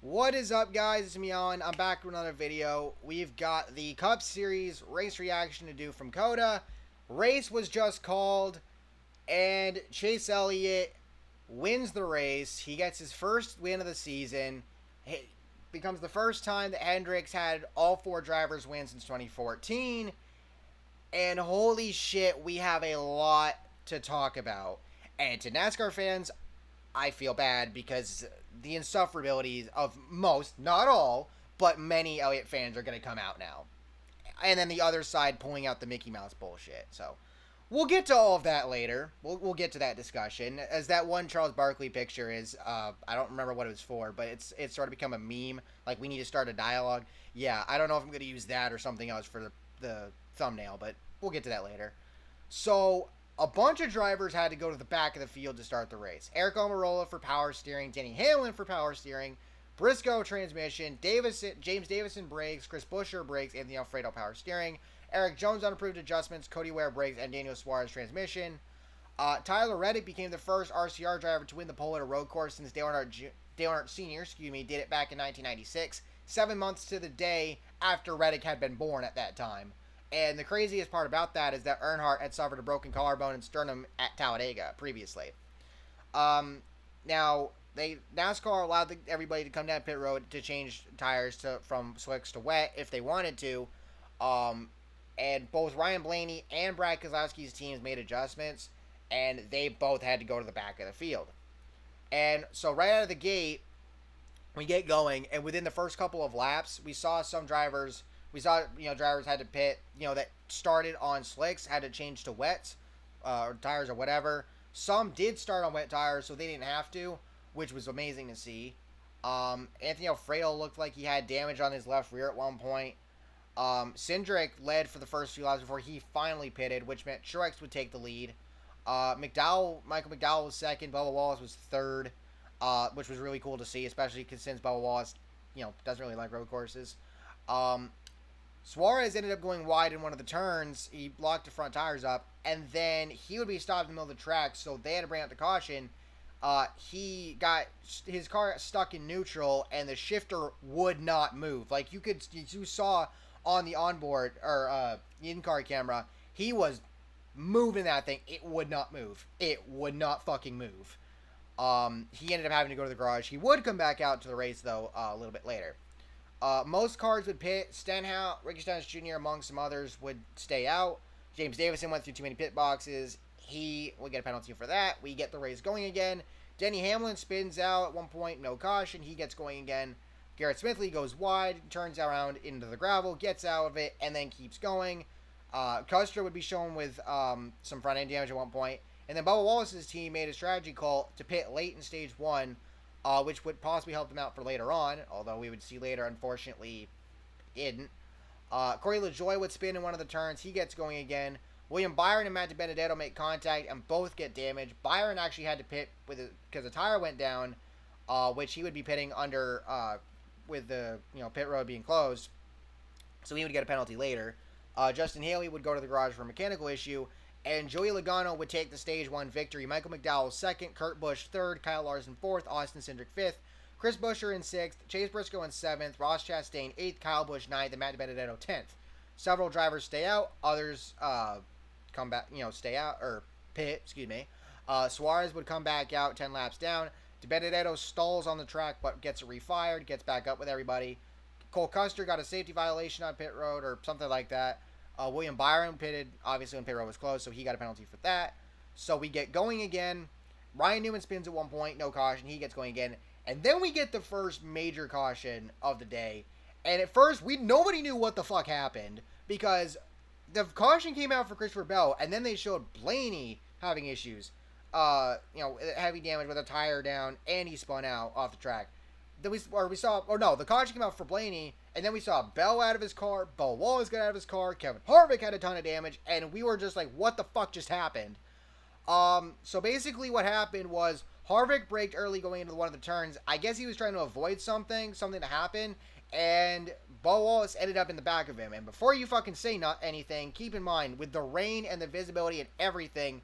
What is up, guys? It's me, Alan. I'm back with another video. We've got the Cup Series race reaction to do from COTA. Race was just called, and Chase Elliott wins the race. He gets his first win of the season. It becomes the first time that Hendricks had all four drivers win since 2014. And holy shit, we have a lot to talk about. And to NASCAR fans, I feel bad because the insufferabilities of most, not all, but many Elliott fans are going to come out now. And then the other side pulling out the Mickey Mouse bullshit. So we'll get to all of that later. We'll get to that discussion. As that one Charles Barkley picture is, I don't remember what it was for, but it's sort of become a meme. Like, we need to start a dialogue. Yeah, I don't know if I'm going to use that or something else for the thumbnail, but we'll get to that later. So a bunch of drivers had to go to the back of the field to start the race. Eric Almirola for power steering, Denny Hamlin for power steering, Briscoe transmission, James Davison brakes, Chris Buescher brakes, Anthony Alfredo power steering, Eric Jones unapproved adjustments, Cody Ware brakes, and Daniel Suarez transmission. Tyler Reddick became the first RCR driver to win the pole at a road course since Dale Earnhardt Sr. Did it back in 1996, 7 months to the day after Reddick had been born at that time. And the craziest part about that is that Earnhardt had suffered a broken collarbone and sternum at Talladega previously. Now, NASCAR allowed everybody to come down pit road to change tires from slicks to wet if they wanted to. And both Ryan Blaney and Brad Keselowski's teams made adjustments, and they both had to go to the back of the field. And so right out of the gate, we get going, and within the first couple of laps, we saw drivers had to pit, that started on slicks, had to change to wets, or tires or whatever. Some did start on wet tires, so they didn't have to, which was amazing to see. Anthony Alfredo looked like he had damage on his left rear at one point. Cindric led for the first few laps before he finally pitted, which meant Truex would take the lead. Michael McDowell was second, Bubba Wallace was third, which was really cool to see, especially since Bubba Wallace, doesn't really like road courses. Suarez ended up going wide in one of the turns. He blocked the front tires up, and then he would be stopped in the middle of the track, so they had to bring out the caution. He got his car stuck in neutral, and the shifter would not move. Like, you saw on the onboard or in-car camera, he was moving that thing. It would not move. It would not fucking move. He ended up having to go to the garage. He would come back out to the race, though, a little bit later. Most cars would pit. Stenhouse, Ricky Stenhouse Jr., among some others, would stay out. James Davison went through too many pit boxes. He will get a penalty for that. We get the race going again. Denny Hamlin spins out at one point, no caution. He gets going again. Garrett Smithley goes wide, turns around into the gravel, gets out of it, and then keeps going. Custer would be shown with some front end damage at one point. And then Bubba Wallace's team made a strategy call to pit late in stage one, which would possibly help them out for later on, although we would see later, unfortunately, didn't. Corey LaJoie would spin in one of the turns. He gets going again. William Byron and Matt DiBenedetto make contact and both get damaged. Byron actually had to pit because the tire went down, which he would be pitting under with the pit road being closed, so he would get a penalty later. Justin Haley would go to the garage for a mechanical issue, and Joey Logano would take the Stage 1 victory. Michael McDowell second, Kurt Busch third, Kyle Larson fourth, Austin Cindric fifth, Chris Buescher in sixth, Chase Briscoe in seventh, Ross Chastain eighth, Kyle Busch ninth, and Matt DiBenedetto 10th. Several drivers stay out, others come back, stay out, or pit, Suarez would come back out 10 laps down. DiBenedetto stalls on the track but gets it refired, gets back up with everybody. Cole Custer got a safety violation on pit road or something like that. William Byron pitted, obviously, when pit road was closed, so he got a penalty for that. So we get going again. Ryan Newman spins at one point, no caution. He gets going again. And then we get the first major caution of the day. And at first, nobody knew what the fuck happened because the caution came out for Christopher Bell, and then they showed Blaney having issues. Heavy damage with a tire down, and he spun out off the track. Then the caution came out for Blaney, and then we saw Bell out of his car, Bubba Wallace got out of his car, Kevin Harvick had a ton of damage, and we were just like, what the fuck just happened? So basically what happened was Harvick braked early going into one of the turns. I guess he was trying to avoid something to happen, and Bubba Wallace ended up in the back of him. And before you fucking say anything, keep in mind, with the rain and the visibility and everything,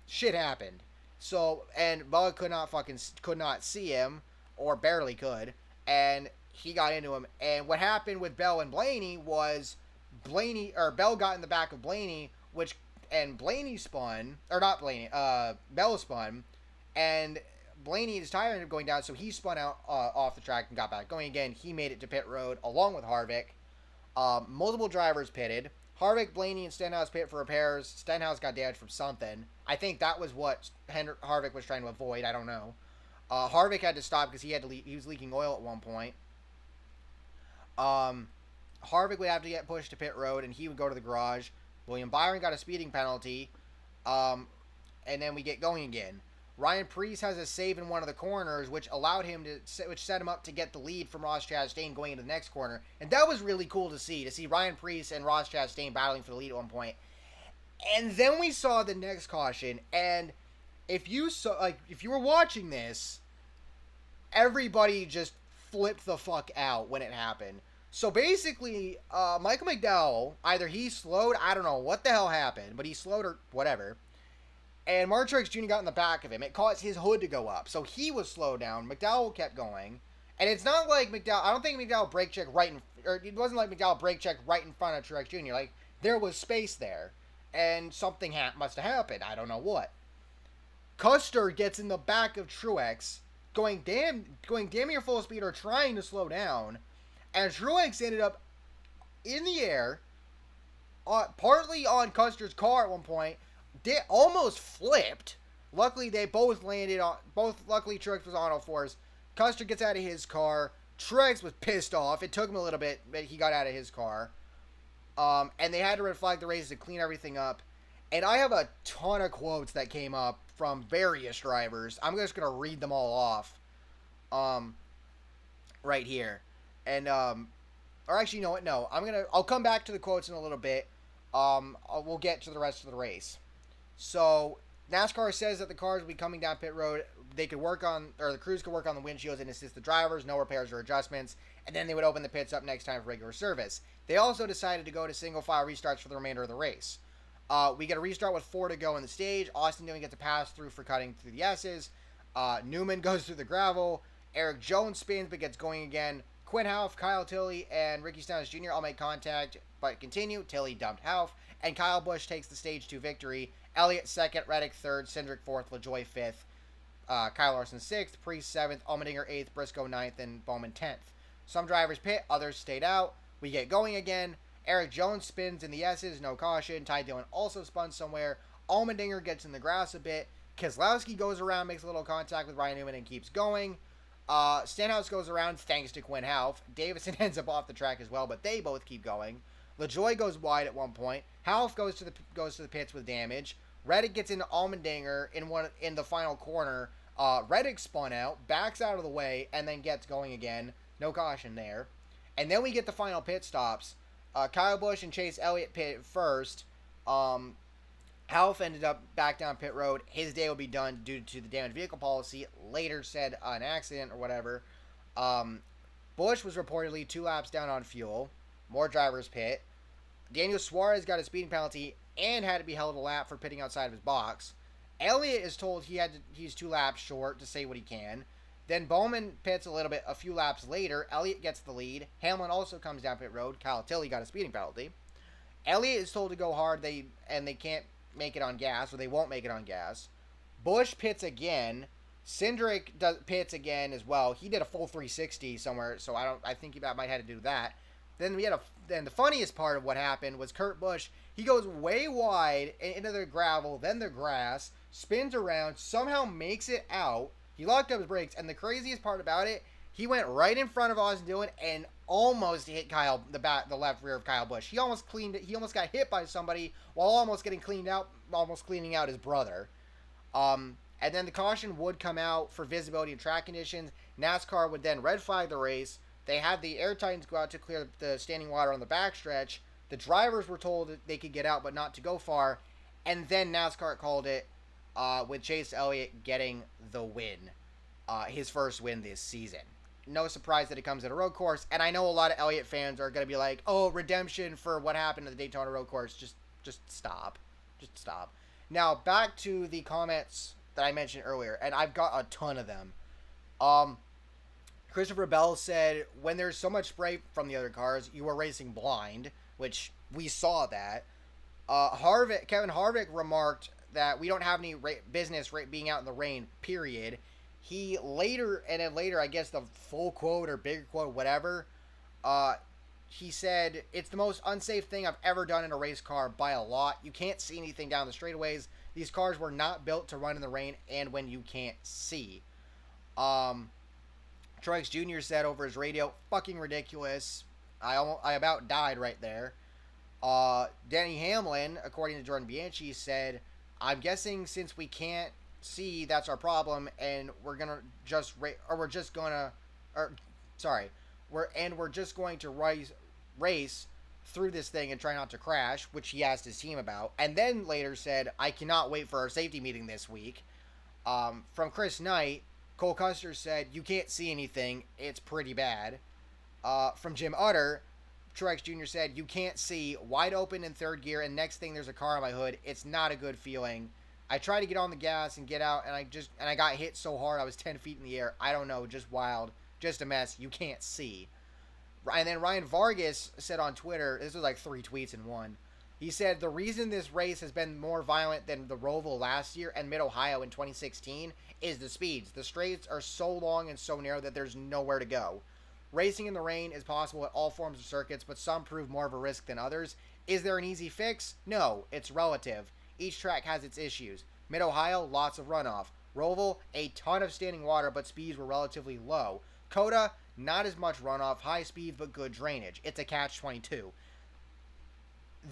shit happened. So, and Bubba could not see him, or barely could, and he got into him. And what happened with Bell and Blaney was Bell got in the back of Blaney, and Blaney spun, or not Blaney, Bell spun, and Blaney's tire ended up going down, so he spun out off the track and got back going again. He made it to pit road along with Harvick. Multiple drivers pitted. Harvick, Blaney, and Stenhouse pit for repairs. Stenhouse got damaged from something. I think that was what Harvick was trying to avoid. I don't know. Harvick had to stop because he was leaking oil at one point. Harvick would have to get pushed to pit road, and he would go to the garage. William Byron got a speeding penalty, and then we get going again. Ryan Preece has a save in one of the corners, which set him up to get the lead from Ross Chastain going into the next corner, and that was really cool to see Ryan Preece and Ross Chastain battling for the lead at one point. And then we saw the next caution, and if you were watching this, everybody just flipped the fuck out when it happened. So basically, Michael McDowell, either he slowed, I don't know what the hell happened, but he slowed or whatever. And Truex Jr. got in the back of him. It caused his hood to go up. So he was slowed down. McDowell kept going. And it's not like I don't think McDowell brake checked it wasn't like McDowell brake checked right in front of Truex Jr. Like, there was space there. And something must have happened. I don't know what. Custer gets in the back of Truex, going damn near full speed or trying to slow down. And Truex ended up in the air, partly on Custer's car at one point. They almost flipped. Luckily, they both landed on. Luckily, Truex was on all fours. Custer gets out of his car. Truex was pissed off. It took him a little bit, but he got out of his car. And they had to red flag the race to clean everything up. And I have a ton of quotes that came up from various drivers. I'm just gonna read them all off. Right here. And or actually, you know what? No, I'll come back to the quotes in a little bit. We'll get to the rest of the race. So NASCAR says that the cars will be coming down pit road. The crews could work on the windshields and assist the drivers, no repairs or adjustments, and then they would open the pits up next time for regular service. They also decided to go to single file restarts for the remainder of the race. We get a restart with 4 to go in the stage. Austin Dillon gets a pass through for cutting through the S's. Newman goes through the gravel. Eric Jones spins but gets going again. Quinn Houff, Kyle Tilley, and Ricky Stenhouse Jr. all make contact but continue. Tilley dumped Houff, and Kyle Busch takes the stage 2 victory. Elliott second, Reddick third, Cindric fourth, LaJoie fifth, Kyle Larson sixth, Preece seventh, Allmendinger eighth, Briscoe ninth, and Bowman 10th. Some drivers pit, others stayed out. We get going again. Eric Jones spins in the S's, no caution. Ty Dillon also spun somewhere. Allmendinger gets in the grass a bit. Keselowski goes around, makes a little contact with Ryan Newman, and keeps going. Stenhouse goes around thanks to Quinn Houff. Davison ends up off the track as well, but they both keep going. LaJoie goes wide at one point. Houff goes to the pits with damage. Reddick gets into Allmendinger in the final corner. Reddick spun out, backs out of the way, and then gets going again. No caution there. And then we get the final pit stops. Kyle Busch and Chase Elliott pit first. Houff ended up back down pit road. His day will be done due to the damaged vehicle policy. Later said an accident or whatever. Busch was reportedly 2 laps down on fuel. More drivers pit. Daniel Suarez got a speeding penalty and had to be held a lap for pitting outside of his box. Elliott is told he's 2 laps short to say what he can. Then Bowman pits a few laps later. Elliott gets the lead. Hamlin also comes down pit road. Kyle Tilley got a speeding penalty. Elliott is told to go hard. They can't make it on gas, or they won't make it on gas. Busch pits again. Cindric pits again as well. He did a full 360 somewhere, so I think he might have to do that. Then the funniest part of what happened was Kurt Busch. He goes way wide into the gravel, then the grass, spins around, somehow makes it out. He locked up his brakes, and the craziest part about it, he went right in front of Austin Dillon and almost hit the left rear of Kyle Busch. He almost got hit by somebody while almost cleaning out his brother. And then the caution would come out for visibility and track conditions. NASCAR would then red flag the race. They had the Air Titans go out to clear the standing water on the backstretch. The drivers were told that they could get out but not to go far. And then NASCAR called it with Chase Elliott getting the win. His first win this season. No surprise that it comes at a road course. And I know a lot of Elliott fans are going to be like, oh, redemption for what happened at the Daytona road course. Just stop. Just stop. Now, back to the comments that I mentioned earlier. And I've got a ton of them. Christopher Bell said, when there's so much spray from the other cars, you are racing blind, which we saw that. Kevin Harvick remarked that we don't have any business being out in the rain, period. He later, I guess the full quote or bigger quote, whatever, he said, it's the most unsafe thing I've ever done in a race car by a lot. You can't see anything down the straightaways. These cars were not built to run in the rain and when you can't see. Truex Jr. said over his radio, fucking ridiculous. I about died right there. Denny Hamlin, according to Jordan Bianchi, said, I'm guessing since we can't see, that's our problem, and we're just going to race through this thing and try not to crash, which he asked his team about, and then later said, I cannot wait for our safety meeting this week. From Chris Knight, Cole Custer said, you can't see anything, it's pretty bad. From Jim Utter, Truex Jr. said, you can't see, wide open in third gear, and next thing there's a car on my hood. It's not a good feeling. I tried to get on the gas and get out, and I got hit so hard I was 10 feet in the air. I don't know, just wild, just a mess. You can't see. And then Ryan Vargas said on Twitter, this was like 3 tweets in one, he said, the reason this race has been more violent than the Roval last year and Mid-Ohio in 2016 is the speeds. The straights are so long and so narrow that there's nowhere to go. Racing in the rain is possible at all forms of circuits, but some prove more of a risk than others. Is there an easy fix? No, it's relative. Each track has its issues. Mid-Ohio, lots of runoff. Roval, a ton of standing water, but speeds were relatively low. COTA, not as much runoff, high speed, but good drainage. It's a catch-22.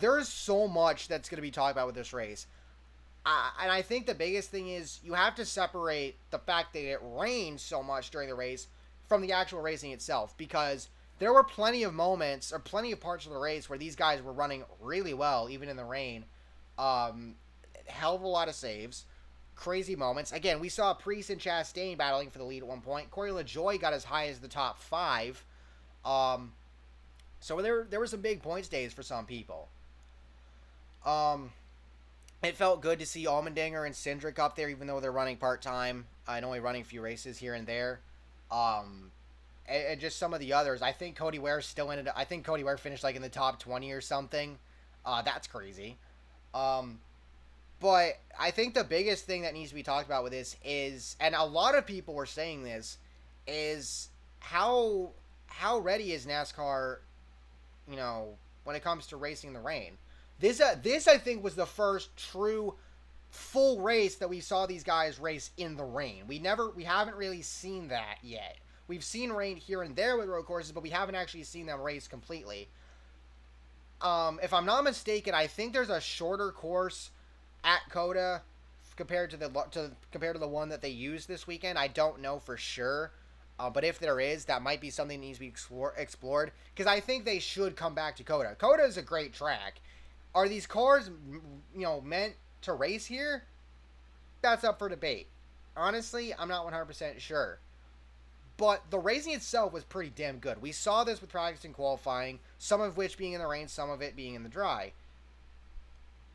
There's so much that's going to be talked about with this race. And I think the biggest thing is you have to separate the fact that it rained so much during the race from the actual racing itself, because there were plenty of moments or plenty of parts of the race where these guys were running really well, even in the rain. Hell of a lot of saves, crazy moments. Again, we saw Preece and Chastain battling for the lead at one point. Corey LaJoie got as high as the top 5. So there were some big points days for some people. It felt good to see Allmendinger and Cindric up there, even though they're running part-time and only running a few races here and there. And just some of the others. I think Cody Ware's still in it. I think Cody Ware finished like in the top 20 or something. That's crazy. But I think the biggest thing that needs to be talked about with this is, and a lot of people were saying this, is how ready is NASCAR, when it comes to racing in the rain. This I think was the first true full race that we saw these guys race in the rain. We haven't really seen that yet. We've seen rain here and there with road courses, but we haven't actually seen them race completely. If I'm not mistaken, I think there's a shorter course at COTA compared to the one that they used this weekend. I don't know for sure, but if there is, that might be something that needs to be explored, because I think they should come back to COTA. COTA is a great track. Are these cars, meant to race here? That's up for debate. Honestly, I'm not 100% sure. But the racing itself was pretty damn good. We saw this with practice and qualifying, some of which being in the rain, some of it being in the dry.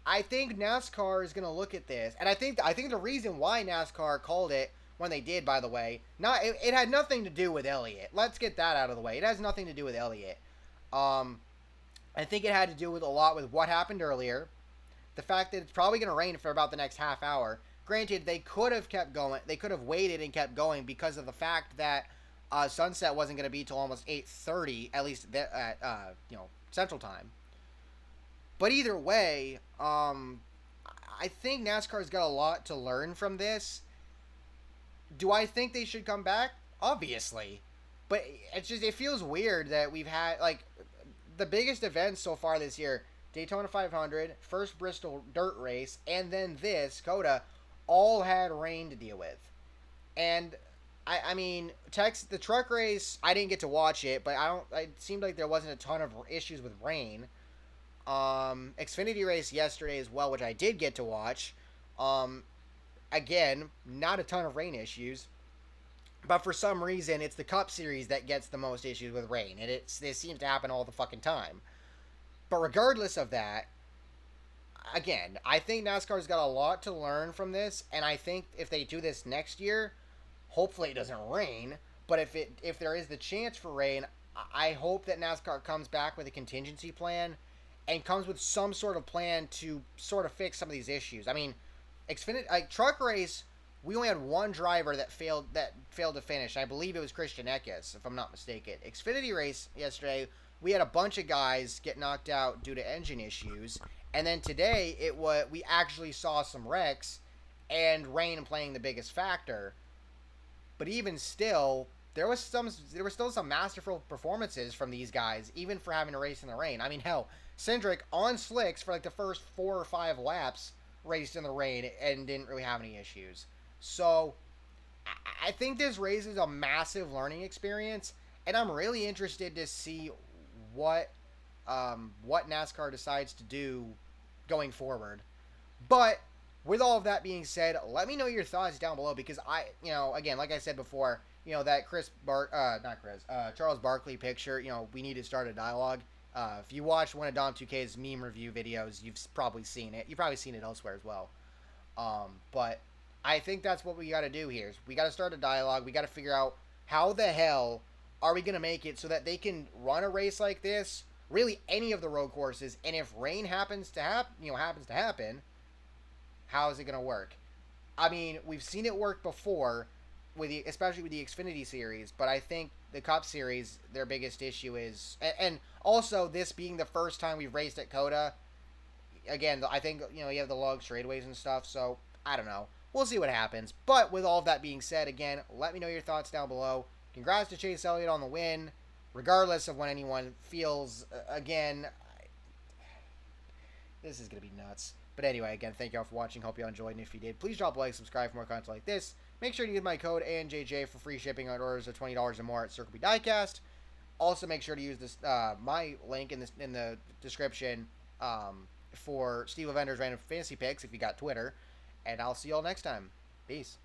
I think NASCAR is going to look at this, and I think the reason why NASCAR called it when they did, by the way, it had nothing to do with Elliott. Let's get that out of the way. It has nothing to do with Elliott. I think it had to do with a lot with what happened earlier, the fact that it's probably going to rain for about the next half hour. Granted, they could have kept going. They could have waited and kept going because of the fact that sunset wasn't going to be till almost 8:30, at least at Central Time. But either way, I think NASCAR's got a lot to learn from this. Do I think they should come back? Obviously. But it feels weird that we've had, the biggest events so far this year, Daytona 500, first Bristol dirt race, and then this, COTA, all had rain to deal with. And, the truck race, I didn't get to watch it, but it seemed like there wasn't a ton of issues with rain. Xfinity race yesterday as well, which I did get to watch. Again, not a ton of rain issues. But for some reason, it's the Cup Series that gets the most issues with rain. And it seems to happen all the fucking time. But regardless of that, again, I think NASCAR's got a lot to learn from this. And I think if they do this next year, hopefully it doesn't rain. But if there is the chance for rain, I hope that NASCAR comes back with a contingency plan and comes with some sort of plan to sort of fix some of these issues. I mean, Xfinity, like truck race, we only had one driver that failed to finish. I believe it was Christian Eckes, if I'm not mistaken. Xfinity race yesterday, we had a bunch of guys get knocked out due to engine issues, and then today we actually saw some wrecks, and rain playing the biggest factor. But even still, there were still some masterful performances from these guys, even for having to race in the rain. I mean, hell, Cindric on slicks for like the first 4 or 5 laps raced in the rain and didn't really have any issues. So I think this race is a massive learning experience, and I'm really interested to see what NASCAR decides to do going forward. But with all of that being said, let me know your thoughts down below, because again, like I said before, that Charles Barkley picture, we need to start a dialogue. If you watch one of Dom 2K's meme review videos, you've probably seen it. You've probably seen it elsewhere as well. But I think that's what we got to do here. We got to start a dialogue. We got to figure out how the hell are we going to make it so that they can run a race like this, really any of the road courses, and if rain happens to happen, how is it going to work? I mean, we've seen it work before, especially with the Xfinity series, but I think the Cup series, their biggest issue is, and also this being the first time we've raced at COTA, again, I think, you have the log straightaways and stuff, so I don't know. We'll see what happens. But with all of that being said, again, let me know your thoughts down below. Congrats to Chase Elliott on the win, regardless of when anyone feels, again, this is going to be nuts. But anyway, again, thank you all for watching. Hope you all enjoyed. And if you did, please drop a like, subscribe for more content like this. Make sure to use my code ANJJ for free shipping on orders of $20 or more at Circle B Diecast. Also, make sure to use this my link in the description for Steve Lavender's random fantasy picks if you got Twitter. And I'll see you all next time. Peace.